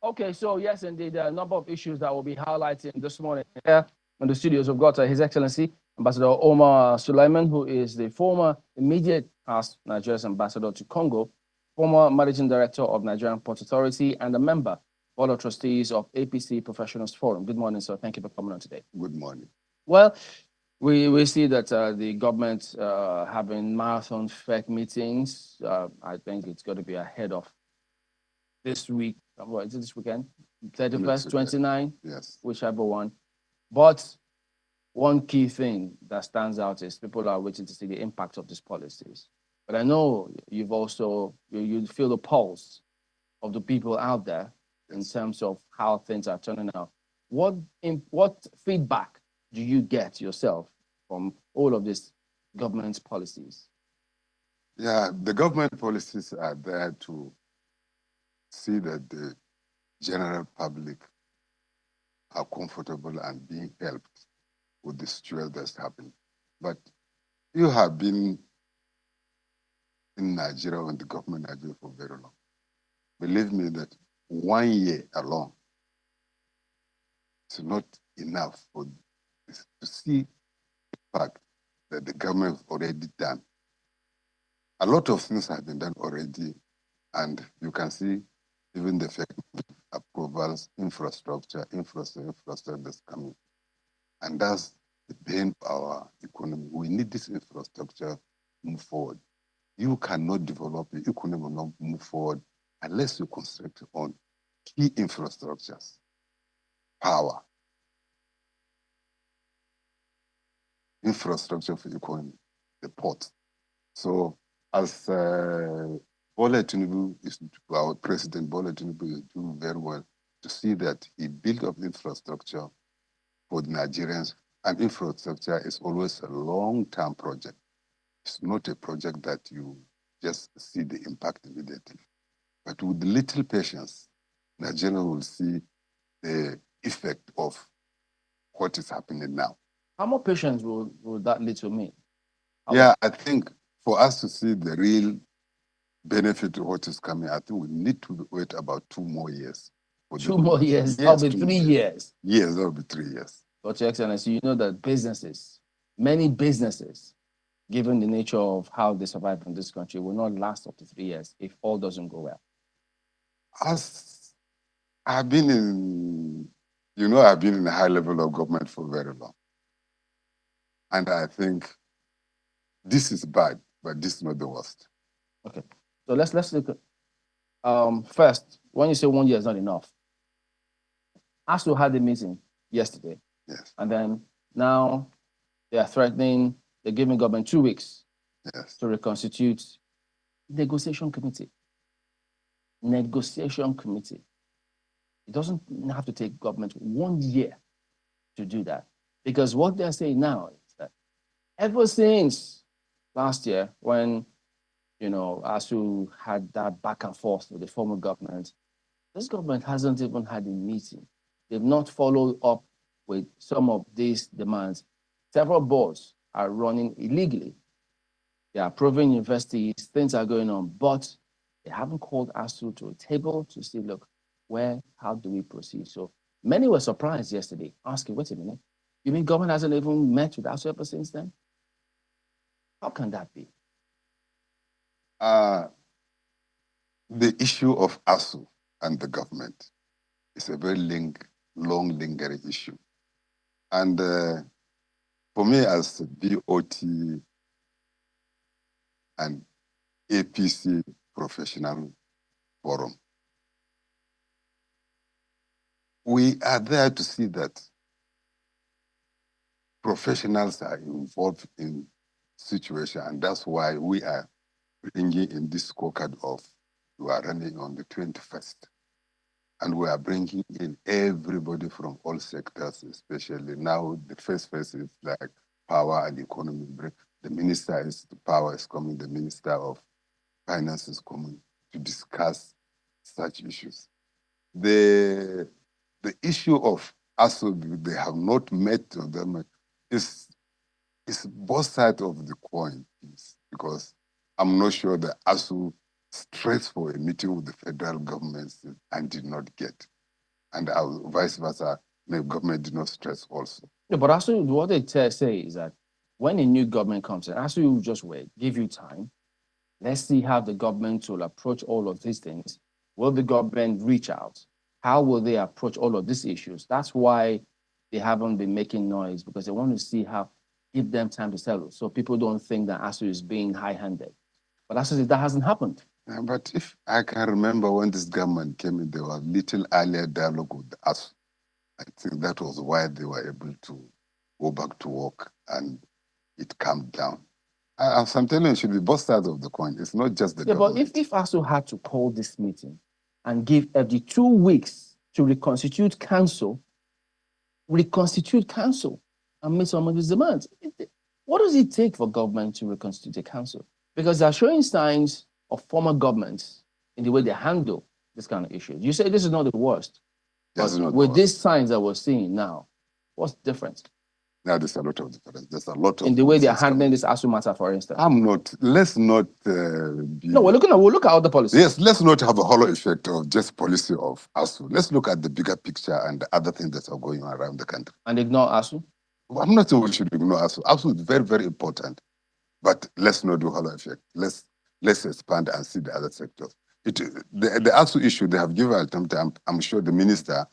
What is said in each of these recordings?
Okay, so yes, indeed, there are a number of issues that we'll be highlighting this morning here in the studios. We've got His Excellency Ambassador Omar Suleiman, who is the former immediate past Nigeria's ambassador to Congo, former managing director of Nigerian Port Authority, and a member board of trustees of APC Professionals Forum. Good morning, sir. Thank you for coming on today. Good morning. Well, we see that the government having marathon FEC meetings. I think it's going to be ahead of this week. What is it this weekend? 31st, 29, yes, whichever one. But one key thing that stands out is people are waiting to see the impact of these policies. But I know you've also, you feel the pulse of the people out there in terms of how things are turning out. What feedback do you get yourself from all of these government policies? Yeah, the government policies are there to see that the general public are comfortable and being helped with the situation that's happening. But you have been in Nigeria and the government in Nigeria for very long. Believe me that 1 year alone is not enough for this, to see the fact that the government has already done. A lot of things have been done already, and you can see even the approvals, infrastructure that's coming. And that's the pain of our economy. We need this infrastructure to move forward. You cannot develop the economy will not move forward unless you construct on key infrastructures, power, infrastructure for the economy, the port. So as Bola Tinubu is, our president Bola Tinubu is doing very well to see that he built up infrastructure for the Nigerians, and infrastructure is always a long-term project. It's not a project that you just see the impact immediately. But with little patience, Nigeria will see the effect of what is happening now. How much patience will that lead to me? Yeah, I think for us to see the real benefit of what is coming, I think we need to wait about 2 more years. 2 more years? Yes, that'll be 3 years. Yes, that'll be 3 years. But Your Excellency, you know that businesses, many businesses, given the nature of how they survive in this country, will not last up to 3 years if all doesn't go well. As I've been in, I've been in a high level of government for very long. And I think this is bad, but this is not the worst. Okay. So let's look at, first, when you say 1 year is not enough, ASUU had a meeting yesterday. Yes. And then now they are threatening, they're giving government 2 weeks to reconstitute negotiation committee. Negotiation committee. It doesn't have to take government 1 year to do that. Because what they're saying now is that ever since last year, when ASUU had that back and forth with the former government, this government hasn't even had a meeting. They've not followed up with some of these demands. Several boards are running illegally. They are approving universities, things are going on, but they haven't called ASUU to a table to see, look, how do we proceed? So many were surprised yesterday, asking, wait a minute, you mean government hasn't even met with ASUU ever since then? How can that be? The issue of ASUU and the government is a very long, lingering issue. And for me, as BOT and APC Professional Forum, we are there to see that professionals are involved in situation, and that's why we are bringing in this scorecard we are running on the 21st. And we are bringing in everybody from all sectors, especially now the first phase is like power and economy. The minister the power is coming, the minister of finance is coming to discuss such issues. The issue of ASUU, they have not met them, is both sides of the coin, because I'm not sure that ASUU stressed for a meeting with the federal government and did not get. and vice versa, the government did not stress also. Yeah, but also what they say is that when a new government comes in, also you just wait, give you time. Let's see how the government will approach all of these things. Will the government reach out? How will they approach all of these issues? That's why they haven't been making noise, because they want to see how, give them time to settle. So people don't think that ASUU is being high-handed. But ASUU, that hasn't happened. But if I can remember when this government came in, there was little earlier dialogue with ASUU. I think that was why they were able to go back to work and it calmed down. As I'm telling you, it should be both sides of the coin. It's not just the government. But if ASUU had to call this meeting and give every 2 weeks to reconstitute council and meet some of his demands, what does it take for government to reconstitute a council? Because they're showing signs of former governments in the way they handle this kind of issues. You say this is not the worst, but with these signs that we're seeing now, what's the difference? Now, there's a lot of difference. There's a lot of in the way they're handling this ASUU matter, for instance. Let's not No, we'll look at other policies. Yes, let's not have a hollow effect of just policy of ASUU. Let's look at the bigger picture and the other things that are going on around the country. And ignore ASUU? Well, I'm not saying we should ignore ASUU. ASUU is very, very important. But let's not do hollow effect. Let's expand and see the other sectors. The ASUU issue, they have given alternative. I'm sure the Minister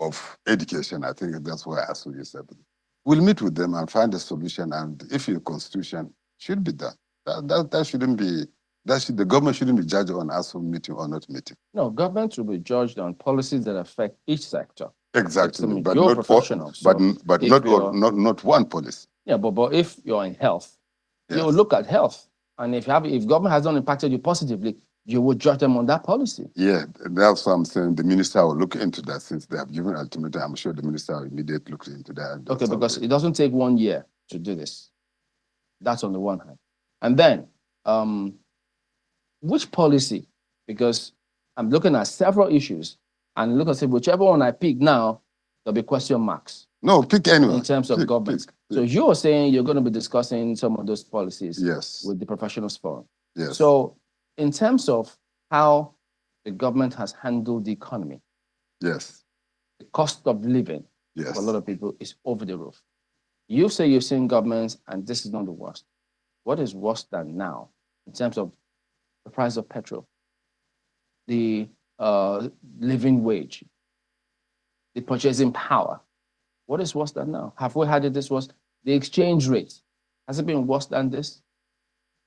of Education, I think that's why ASUU is happening. We'll meet with them and find a solution, and if your constitution should be done. That shouldn't be, the government shouldn't be judged on ASUU meeting or not meeting. No, government will be judged on policies that affect each sector. Exactly, but you're professional. But not one policy. Yeah, but if you're in health, yes, you will look at health. And if government has not impacted you positively, you will judge them on that policy. Yeah, that's what I'm saying. The minister will look into that since they have given ultimatum. I'm sure the minister will immediately look into that. Okay, because it doesn't take 1 year to do this. That's on the one hand. And then, which policy? Because I'm looking at several issues and look and say, whichever one I pick now, there'll be question marks. No, pick anyone. In terms of government. So you're saying you're going to be discussing some of those policies, yes, with the professionals forum. Yes. So in terms of how the government has handled the economy, yes, the cost of living, yes, for a lot of people is over the roof. You say you've seen governments and this is not the worst. What is worse than now in terms of the price of petrol, the living wage, the purchasing power? What is worse than now? Have we had it this worse? The exchange rate, has it been worse than this?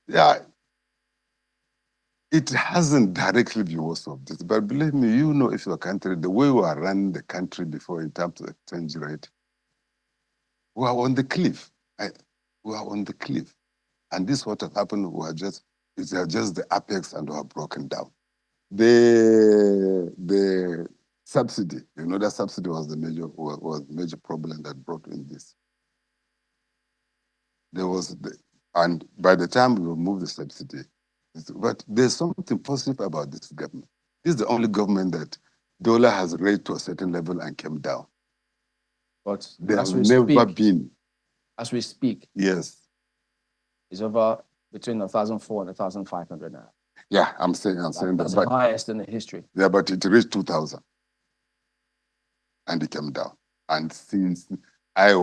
Yeah, it hasn't directly been worse of this, but believe me, you know, if your country, the way we are running the country before in terms of exchange rate, we are on the cliff. We are on the cliff. And this what has happened, it's just the apex and we are broken down. The subsidy, you know, that subsidy was the major problem that brought in this. And by the time we remove the subsidy, but there's something positive about this government. This is the only government that dollar has raised to a certain level and came down. But there has never been. As we speak, yes, it's over between 1,400 and 1,500 now. Yeah, I'm saying that. That's the highest in the history. Yeah, but it reached 2,000 and it came down. And since I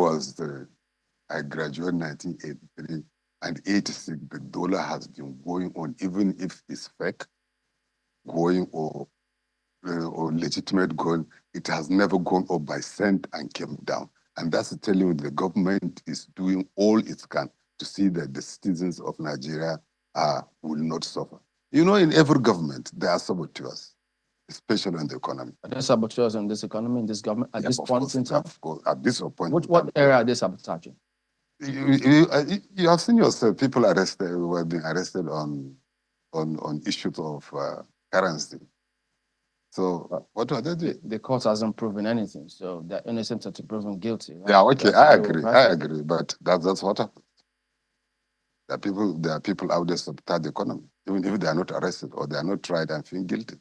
graduated in 1983 and 86, the dollar has been going on, even if it's fake, going or legitimate going, it has never gone up by cent and came down. And that's telling you the government is doing all it can to see that the citizens of Nigeria will not suffer. You know, in every government, there are saboteurs, especially in the economy. Are there saboteurs in this economy, in this government, at this point in time? Of course, at this point. What area are they sabotaging? You have seen yourself, people arrested, who have been arrested on issues of currency. So what are they doing? The court hasn't proven anything, so they're innocent until proven guilty. Right? Yeah, okay, I agree, but that's what happens. There are people out there sabotage the economy, even if they are not arrested or they are not tried and found guilty.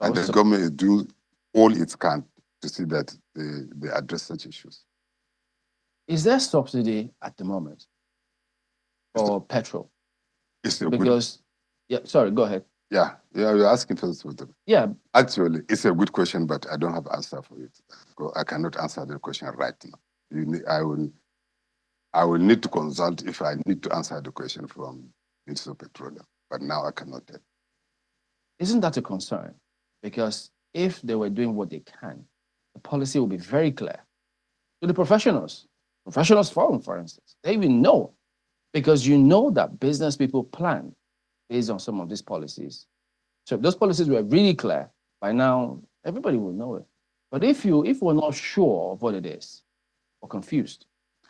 And the government is doing all it can to see that they address such issues. Is there subsidy at the moment for petrol? Because, yeah, sorry, go ahead. Yeah, you're asking for this. Yeah. Actually, it's a good question, but I don't have answer for it. I cannot answer the question right now. I will need to consult if I need to answer the question from Minister of Petroleum, but now I cannot tell. Isn't that a concern? Because if they were doing what they can, the policy will be very clear to the professionals. Professionals forum, for instance, they will know, because you know that business people plan based on some of these policies. So if those policies were really clear, by now everybody will know it. But if we're not sure of what it is or confused,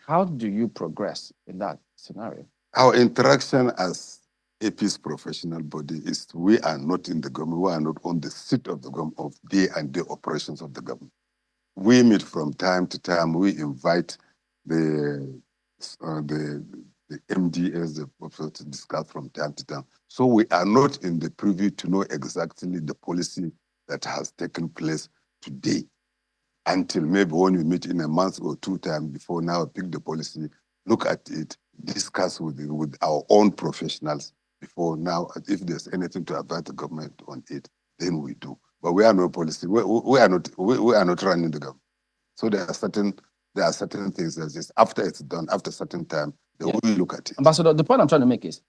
how do you progress in that scenario? Our interaction as a peace professional body is we are not in the government, we are not on the seat of the government of day-and-day operations of the government. We meet from time to time. We invite the MDS, the officer, to discuss from time to time. So we are not in the privy to know exactly the policy that has taken place today, until maybe when we meet in a month or two time before now, pick the policy, look at it, discuss with our own professionals before now. If there's anything to advise the government on it, then we do. But we are no policy. We are not running the government. So there are certain things that just after it's done, after a certain time, then we look at it. Ambassador, the point I'm trying to make is,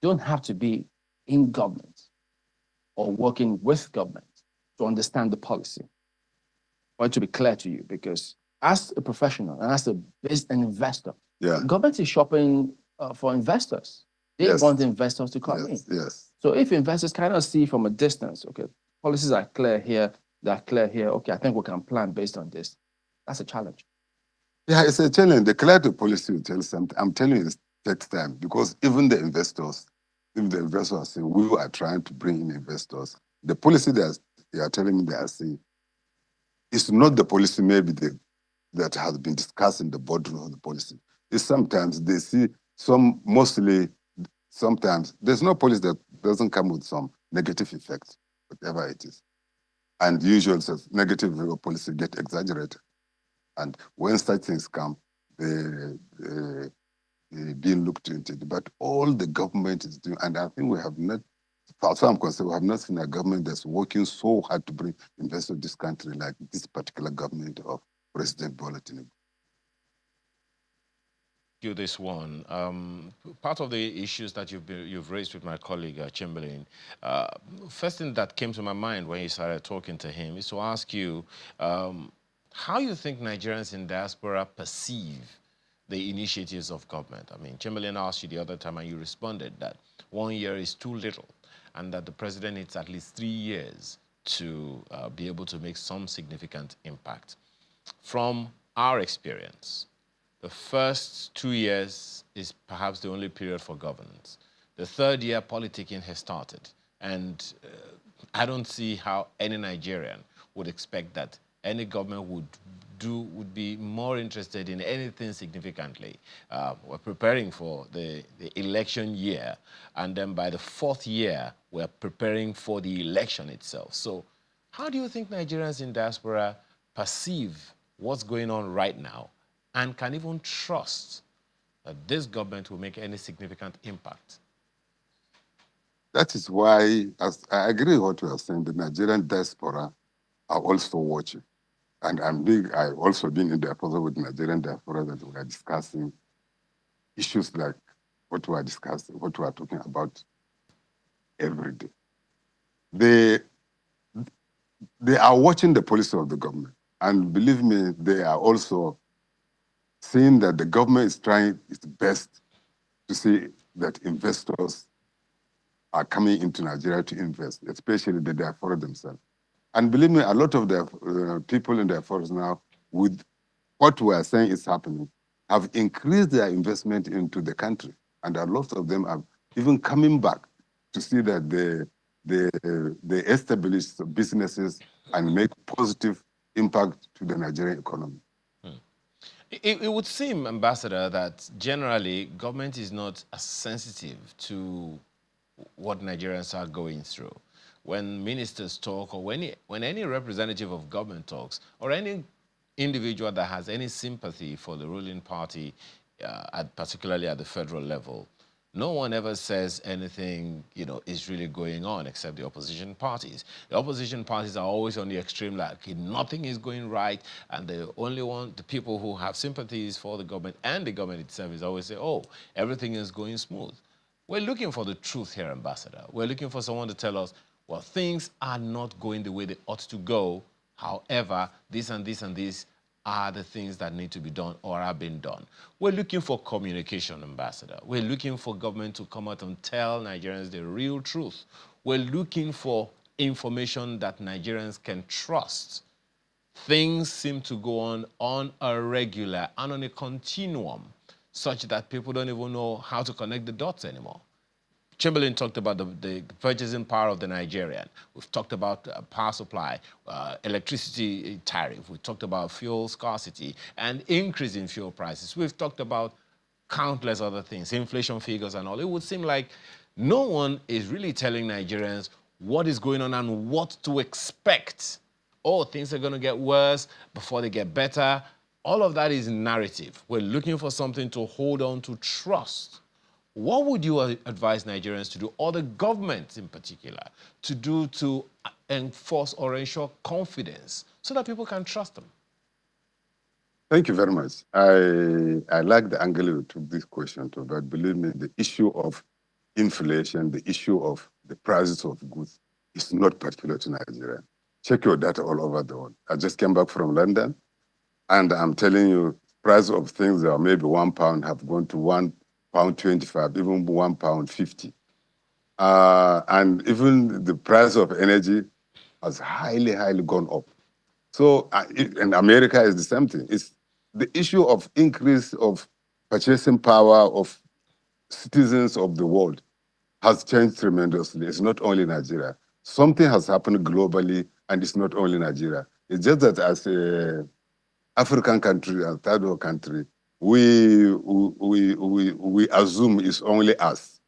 you don't have to be in government or working with government to understand the policy, for it to be clear to you. Because as a professional and as an investor, government is shopping for investors. They want investors to come in. Yes. So if investors cannot see from a distance, okay, policies are clear here, they're clear here, okay, I think we can plan based on this. That's a challenge. Yeah, it's a challenge. The clarity policy will tell something. I'm telling you, it takes time, because even the investors, if the investors are saying we are trying to bring in investors, the policy that they are telling me they are saying is not the policy maybe that has been discussed in the boardroom of the policy. It's sometimes they see sometimes there's no policy that doesn't come with some negative effects, whatever it is. And usually negative policy get exaggerated. And when such things come, they're being looked into. But all the government is doing, and I think we have not, as far as I'm concerned, we have not seen a government that's working so hard to bring investors to this country like this particular government of President Bola Tinubu. This one. Part of the issues that you've raised with my colleague Chamberlain, first thing that came to my mind when you started talking to him is to ask you how you think Nigerians in diaspora perceive the initiatives of government. I mean, Chamberlain asked you the other time and you responded that 1 year is too little and that the president needs at least 3 years to be able to make some significant impact. From our experience, the first 2 years is perhaps the only period for governance. The third year, politicking has started. And I don't see how any Nigerian would expect that any government would be more interested in anything significantly. We're preparing for the election year, and then by the fourth year, we're preparing for the election itself. So how do you think Nigerians in diaspora perceive what's going on right now and can even trust that this government will make any significant impact? That is why, as I agree with what you are saying, the Nigerian diaspora are also watching. And I've also been in diaspora with Nigerian diaspora that we are discussing issues like what we are discussing, what we are talking about every day. They are watching the policy of the government. And believe me, they are also seeing that the government is trying its best to see that investors are coming into Nigeria to invest, especially the diaspora themselves. And believe me, a lot of the people in diaspora now, with what we are saying is happening, have increased their investment into the country. And a lot of them are even coming back to see that they establish businesses and make positive impact to the Nigerian economy. It would seem, Ambassador, that generally government is not as sensitive to what Nigerians are going through. When ministers talk, or when any representative of government talks, or any individual that has any sympathy for the ruling party, particularly at the federal level, no one ever says anything, is really going on except the opposition parties. The opposition parties are always on the extreme, like okay, nothing is going right, and the people who have sympathies for the government and the government itself is always say, oh, everything is going smooth. We're looking for the truth here, Ambassador. We're looking for someone to tell us, well, things are not going the way they ought to go. However, this and this and this are the things that need to be done or are being done. We're looking for communication, Ambassador. We're looking for government to come out and tell Nigerians the real truth. We're looking for information that Nigerians can trust. Things seem to go on a regular and on a continuum, such that people don't even know how to connect the dots anymore. Chamberlain talked about the purchasing power of the Nigerian. We've talked about power supply, electricity tariff. We've talked about fuel scarcity and increase in fuel prices. We've talked about countless other things, inflation figures and all. It would seem like no one is really telling Nigerians what is going on and what to expect. Oh, things are going to get worse before they get better. All of that is narrative. We're looking for something to hold on to trust. What would you advise Nigerians to do, or the government in particular, to do to enforce or ensure confidence so that people can trust them? Thank you very much. I like the angle you took this question to, but believe me, the issue of inflation, the issue of the prices of goods is not particular to Nigeria. Check your data all over the world. I just came back from London, and I'm telling you, price of things that are maybe £1 have gone to £1.25, even £1.50. And even the price of energy has highly, highly gone up. So, in America is the same thing. It's the issue of increase of purchasing power of citizens of the world has changed tremendously. It's not only Nigeria. Something has happened globally, and it's not only Nigeria. It's just that as a African country and third world country, we assume it's only us.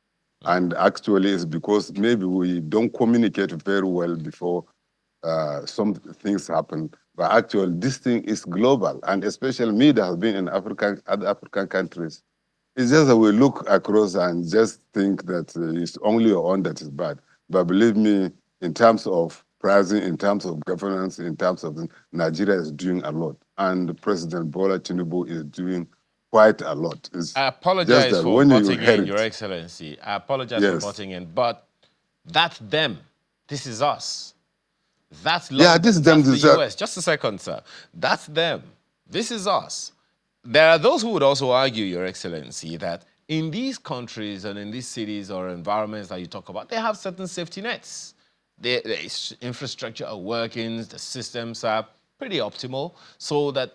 And actually it's because maybe we don't communicate very well before some things happen. But actually this thing is global, and especially me that has been in other African countries. It's just that we look across and just think that it's only your own that is bad. But believe me, in terms of pricing, in terms of governance, in terms of Nigeria is doing a lot. And President Bola Tinubu is doing quite a lot. It's I just apologize that for when you butting in, Your inherit, Excellency. I apologize for yes. butting in, but that's them. This is us. That's London. Yeah, this is them. That's the US. Just a second, sir. That's them. This is us. There are those who would also argue, Your Excellency, that in these countries and in these cities or environments that you talk about, they have certain safety nets. The infrastructure are working, the systems are pretty optimal, so that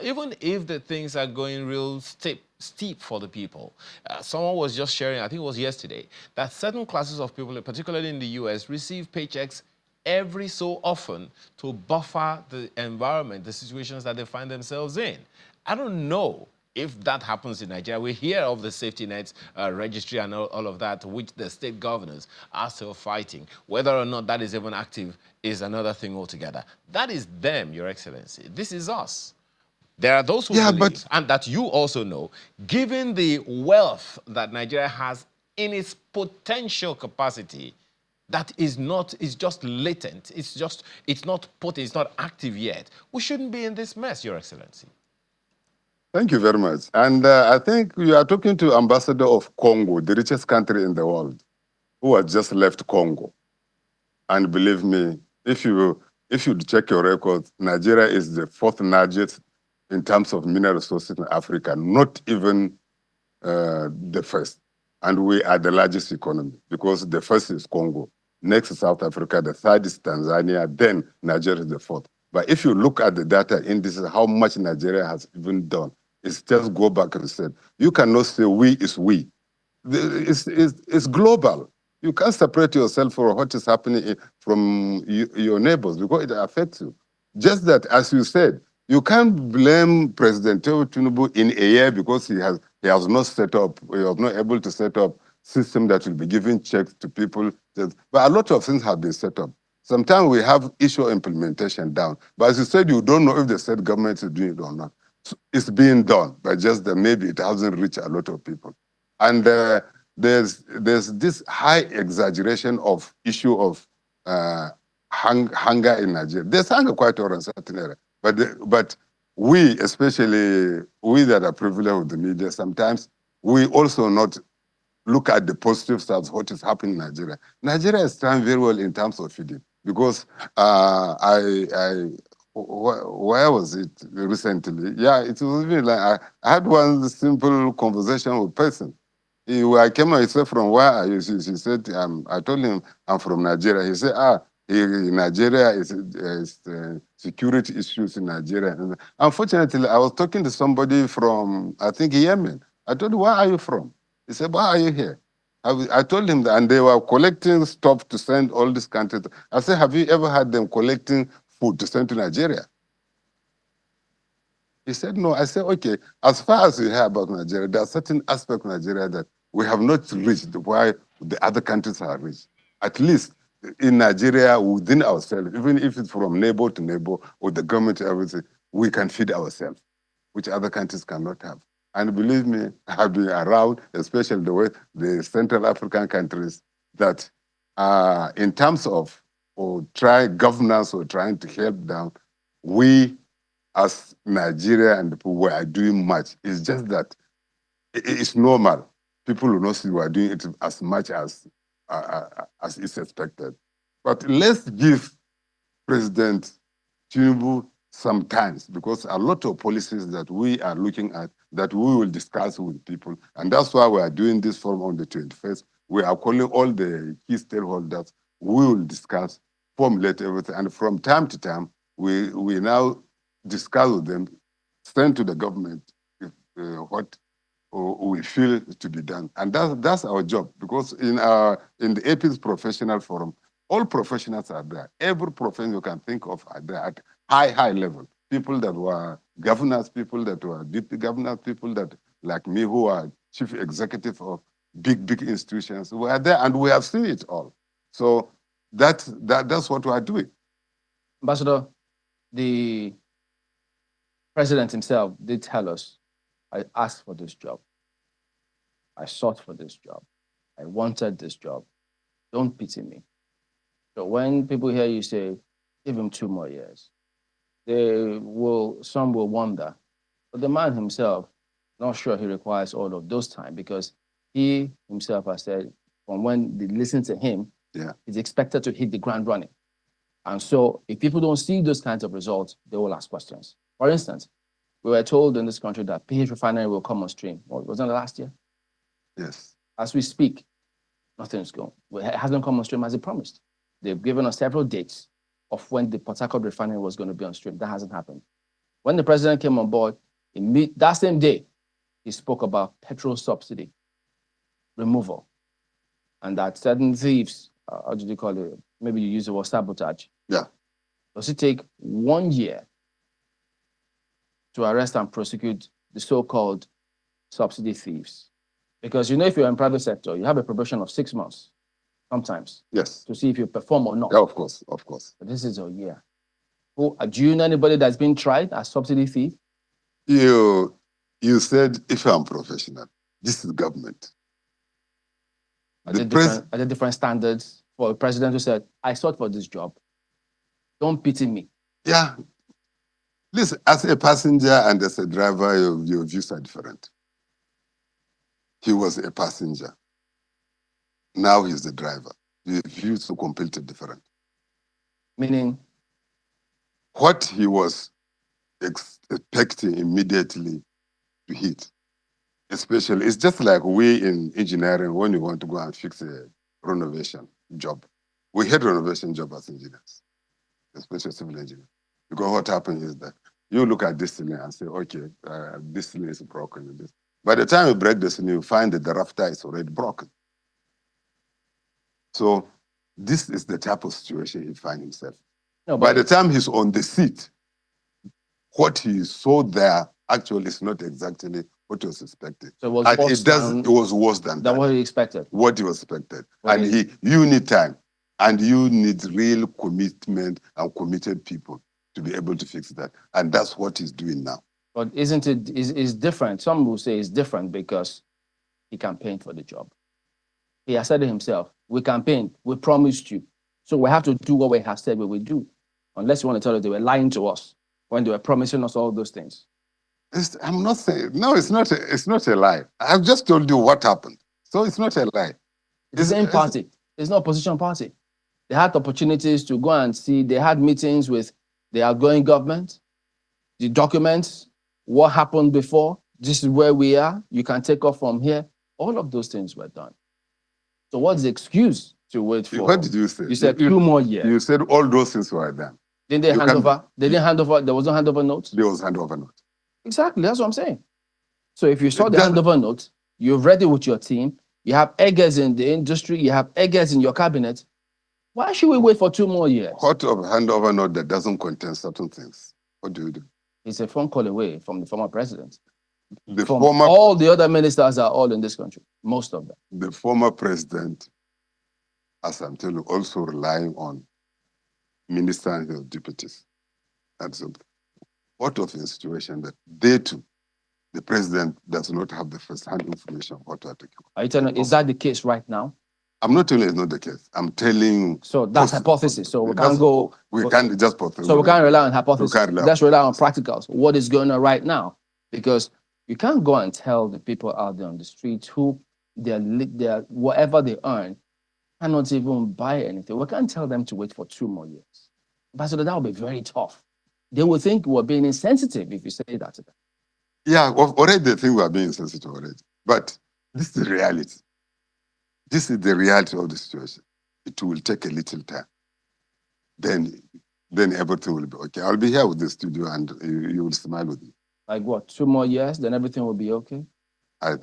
even if the things are going real steep for the people, someone was just sharing, I think it was yesterday, that certain classes of people, particularly in the US, receive paychecks every so often to buffer the environment, the situations that they find themselves in. I don't know if that happens in Nigeria. We hear of the safety nets registry and all of that, which the state governors are still fighting. Whether or not that is even active is another thing altogether. That is them, Your Excellency. This is us. There are those who believe, and that you also know, given the wealth that Nigeria has in its potential capacity, that is just latent. It's not potent, it's not active yet. We shouldn't be in this mess, Your Excellency. Thank you very much. And I think you are talking to Ambassador of Congo, the richest country in the world, who has just left Congo. And believe me, if you check your records, Nigeria is the fourth largest in terms of mineral resources in Africa, not even the first. And we are the largest economy because the first is Congo, next is South Africa, the third is Tanzania, then Nigeria is the fourth. But if you look at the data indices, how much Nigeria has even done, it's just go back and say, you cannot say we is we. It's global. You can't separate yourself from what is happening from your neighbors because it affects you. Just that, as you said, you can't blame President Tinubu in a year because he was not able to set up system that will be giving checks to people. But a lot of things have been set up. Sometimes we have issue implementation down. But as you said, you don't know if the state government is doing it or not. So it's being done, but just that maybe it hasn't reached a lot of people. And there's this high exaggeration of issue of hunger in Nigeria. There's hunger quite all in certain area, but we, especially we that are privileged with the media, sometimes we also not look at the positive stuff, what is happening in Nigeria. Nigeria is trying very well in terms of feeding because where was it recently? Yeah, it was even like I had one simple conversation with a person. I came out, he said, from where are you? She said, I told him, I'm from Nigeria. He said, Nigeria is security issues in Nigeria. And unfortunately, I was talking to somebody from, I think, Yemen. I told him, where are you from? He said, why are you here? I told him that, and they were collecting stuff to send all these countries. I said, have you ever had them collecting food to send to Nigeria? He said, no. I said, okay, as far as we hear about Nigeria, there are certain aspects of Nigeria that we have not reached why the other countries have reached. At least in Nigeria, within ourselves, even if it's from neighbor to neighbor or the government to everything, we can feed ourselves, which other countries cannot have. And believe me, I've been around, especially the Central African countries, that in terms of governance or trying to help them, we as Nigeria and people were doing much. It's just that it's normal. People will not see we are doing it as much as is expected. But let's give President Tinubu sometimes, because a lot of policies that we are looking at that we will discuss with people, and that's why we are doing this forum on the 21st. We are calling all the key stakeholders. We will discuss, formulate everything, and from time to time, we now discuss with them, send to the government if, what we feel to be done, and that's our job. Because in the AP's professional forum, all professionals are there. Every profession you can think of are there at high level. People that were governors, people that were deputy governors, people that, like me, who are chief executive of big institutions, we are there, and we have seen it all. So that's what we are doing. Ambassador, the president himself did tell us, I asked for this job. I sought for this job. I wanted this job. Don't pity me. So when people hear you say, give him 2 more years, some will wonder. But the man himself, not sure he requires all of those time, because he himself has said, from when they listen to him, he's expected to hit the ground running. And so if people don't see those kinds of results, they will ask questions. For instance, we were told in this country that PH refinery will come on stream. Wasn't it last year? Yes. As we speak, nothing's going. It hasn't come on stream as it promised. They've given us several dates of when the Port Harcourt refinery was going to be on stream. That hasn't happened. When the president came on board, that same day, he spoke about petrol subsidy removal, and that certain thieves, how did you call it? Maybe you use the word sabotage. Yeah. Does it take 1 year to arrest and prosecute the so-called subsidy thieves? Because if you're in private sector, you have a probation of 6 months, sometimes. Yes. To see if you perform or not. Yeah, of course. But this is a year. Do you know anybody that's been tried as subsidy thief? You said, if I'm professional, this is government. Are there different standards for a president who said, I sought for this job? Don't pity me. Yeah. Listen, as a passenger and as a driver, your views are different. He was a passenger. Now he's the driver. Your views are completely different. Meaning? What he was expecting immediately to hit, especially, it's just like we in engineering, when you want to go and fix a renovation job. We hate renovation job as engineers, especially civil engineers. Because what happens is that you look at this ceiling and say, okay, this ceiling is broken. By the time you break the ceiling, you find that the rafter is already broken. So this is the type of situation he finds himself. No, by the time he's on the seat, what he saw there actually is not exactly what he was expecting. So it was worse than that. What he expected. What he was expected. You need time, and you need real commitment and committed people to be able to fix that. And that's what he's doing now. But isn't it is different? Some will say it's different because he campaigned for the job. He has said it himself. We campaigned. We promised you. So we have to do what we have said we will do. Unless you want to tell us they were lying to us when they were promising us all those things. I'm not saying, no, it's not a lie. I've just told you what happened. So it's not a lie. It's the same party. It's not opposition party. They had opportunities to go and see. They had meetings with the outgoing government, the documents, what happened before. This is where we are. You can take off from here. All of those things were done. So what's the excuse to wait for? What did you say? You said 2 more years. You said all those things were done. Didn't they hand over? They didn't hand over. There was no handover note. There was handover note. Exactly. That's what I'm saying. So if you saw the handover note, you've read it with your team. You have eggers in the industry. You have eggers in your cabinet. Why should we wait for 2 more years? What of handover note that doesn't contain certain things? What do you do? It's a phone call away from the former president. Former, all the other ministers are all in this country, most of them. The former president, as I'm telling you, also relying on ministers and deputies. And so, what of a situation that they too, the president does not have the first-hand information of what to take? Are you telling? Is that the case right now? I'm not telling you it's not the case. I'm telling you. So that's hypothesis. So we can't go. We can't just put. So we can't rely on hypothesis. Let's rely on practicals. What is going on right now? Because you can't go and tell the people out there on the streets who they're whatever they earn cannot even buy anything. We can't tell them to wait for 2 more years. But so that will be very tough. They will think we're being insensitive if you say that to them. Yeah, already they think we are being insensitive already. But this is the reality. This is the reality of the situation. It will take a little time. Then everything will be okay. I'll be here with the studio and you will smile with me. Like what, 2 more years, then everything will be okay? It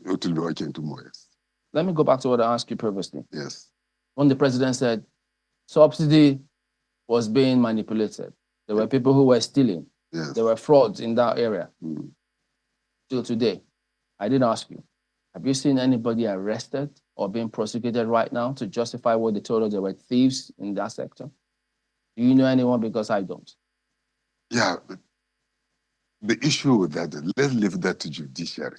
will be okay in 2 more years. Let me go back to what I asked you previously. Yes. When the president said subsidy was being manipulated, there were people who were stealing. Yes. There were frauds in that area. Till today, I didn't ask you, have you seen anybody arrested or being prosecuted right now to justify what they told us there were thieves in that sector? Do you know anyone? Because I don't. Yeah, the issue with that, let's leave that to judiciary,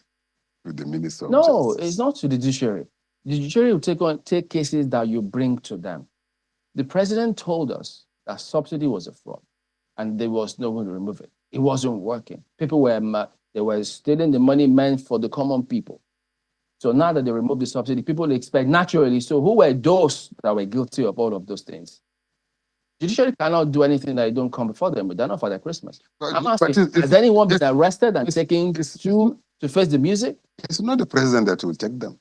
to the minister of No, justice. it's not to the judiciary. The judiciary will take cases that you bring to them. The president told us that subsidy was a fraud and there was no one to remove it. It wasn't working. People were stealing the money meant for the common people. So now that they removed the subsidy, people expect naturally. So who were those that were guilty of all of those things? Judiciary cannot do anything that don't come before them, but they're not for their Christmas. I'm asking, has anyone been arrested and taken to face the music? It's not the president that will take them.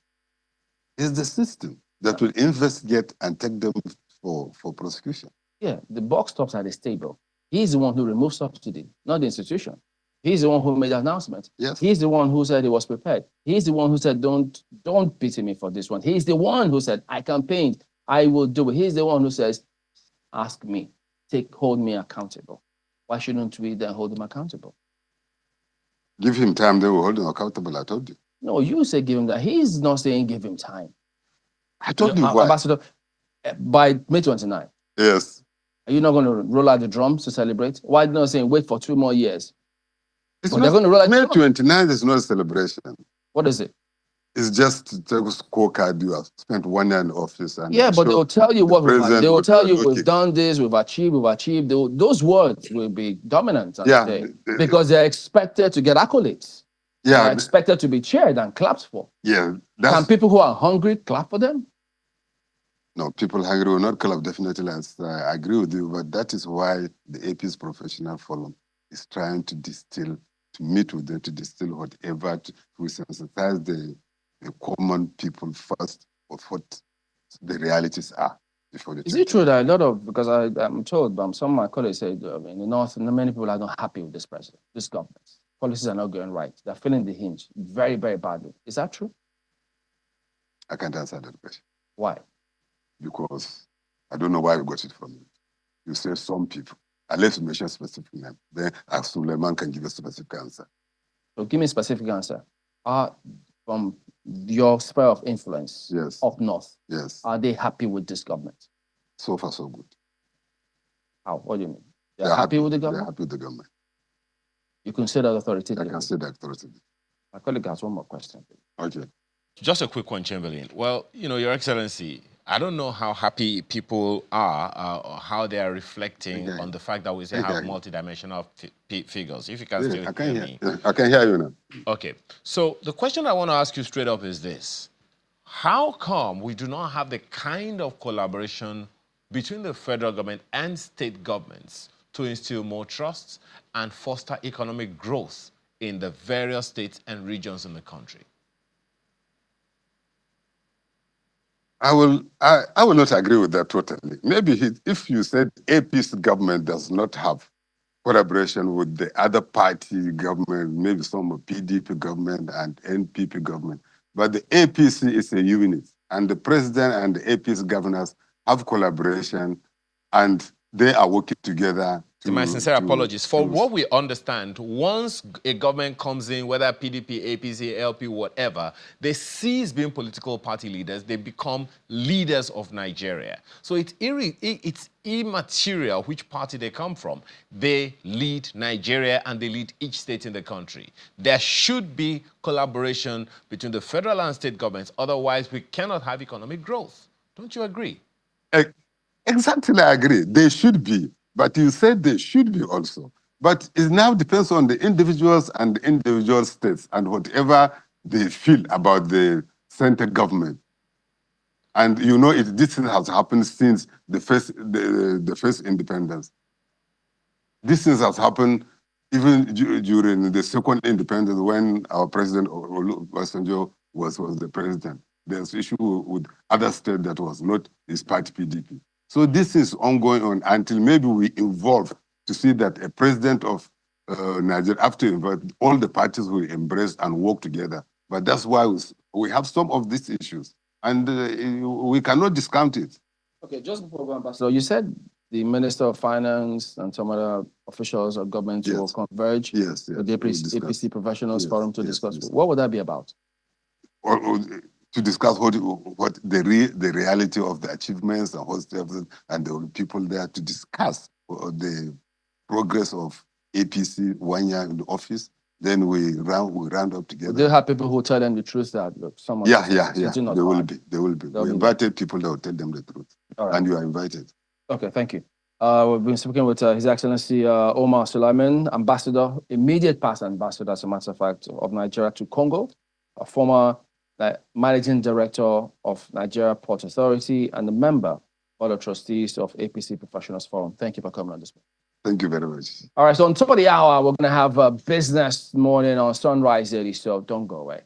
It's the system that will investigate and take them for prosecution. Yeah, the buck stops at the stable. He's the one who removed subsidy, not the institution. He's the one who made the announcement. Yes. He's the one who said he was prepared. He's the one who said, don't pity me for this one. He's the one who said, I campaigned, I will do it. He's the one who says, ask me, hold me accountable. Why shouldn't we then hold him accountable? Give him time, they will hold him accountable, I told you. No, you say give him that. He's not saying give him time. I told you why. Ambassador, by May 29. Yes. Are you not going to roll out the drums to celebrate? Why not saying wait for 2 more years? It's not, they're going to roll out May 29 is not a celebration. What is it? It's just to take a scorecard. You have spent 1 year in office. And yeah, but they'll tell you what we've done. They will tell you we've done this, we've achieved. Those words will be dominant on the day because they're expected to get accolades. Yeah, they're expected to be cheered and clapped for. Yeah. Can people who are hungry clap for them? No, people hungry will not clap, definitely. I agree with you, but that is why the AP's professional forum is trying to distill, to meet with them, to distill whatever, to sensitize the common people first of what the realities are before they. Is it true that a lot of, because I'm told, some of my colleagues say, in the North, many people are not happy with this president, this government. Policies are not going right. They're feeling the hinge very, very badly. Is that true? I can't answer that question. Why? Because I don't know why you got it from you. You say some people. Unless you mention specific name, then Suleiman can give a specific answer. So give me a specific answer. From your sphere of influence up north, are they happy with this government? So far, so good. How? What do you mean? They're happy with the government? They're happy with the government. You consider authoritative? I consider authoritative. My colleague has one more question. Okay. Just a quick one, Chamberlain. Well, you know, Your Excellency, I don't know how happy people are or how they are reflecting on the fact that we say have multidimensional figures. If you can still hear me. I can hear you now. Okay. So the question I want to ask you straight up is this. How come we do not have the kind of collaboration between the federal government and state governments to instill more trust and foster economic growth in the various states and regions in the country? I will not agree with that totally. Maybe if you said AP's government does not have collaboration with the other party government, maybe some PDP government and NPP government, but the APC is a unit, and the president and the AP's governors have collaboration, and they are working together. My sincere apologies. For what we understand, once a government comes in, whether PDP, APC, LP, whatever, they cease being political party leaders. They become leaders of Nigeria. So it's immaterial which party they come from. They lead Nigeria and they lead each state in the country. There should be collaboration between the federal and state governments. Otherwise, we cannot have economic growth. Don't you agree? Exactly, I agree. They should be. But you said they should be also. But it now depends on the individuals and the individual states and whatever they feel about the center government. And you know, this has happened since the first independence. This has happened even during the second independence when our president Obasanjo was the president. There's issue with other states that was not his party PDP. So this is ongoing on until maybe we evolve to see that a president of Nigeria have to invite all the parties will embrace and work together. But that's why we have some of these issues, and we cannot discount it. Okay, just before going, Ambassador, you said the Minister of Finance and some other officials of government will converge with the APC Professionals Forum to discuss. What would that be about? Or to discuss what the reality of the achievements and what's and the people there to discuss the progress of APC 1 year in the office. Then we round up together. They have people who tell them the truth that look, someone. Yeah. There will be. We invited people that will tell them the truth, and you are invited. Okay, thank you. We've been speaking with His Excellency Omar Suleiman, Ambassador, immediate past ambassador, as a matter of fact, of Nigeria to Congo, a former Managing Director of Nigeria Port Authority and a member of the trustees of APC Professionals Forum. Thank you for coming on this one. Thank you very much. All right, so on top of the hour, we're going to have a business morning on Sunrise Daily, so don't go away.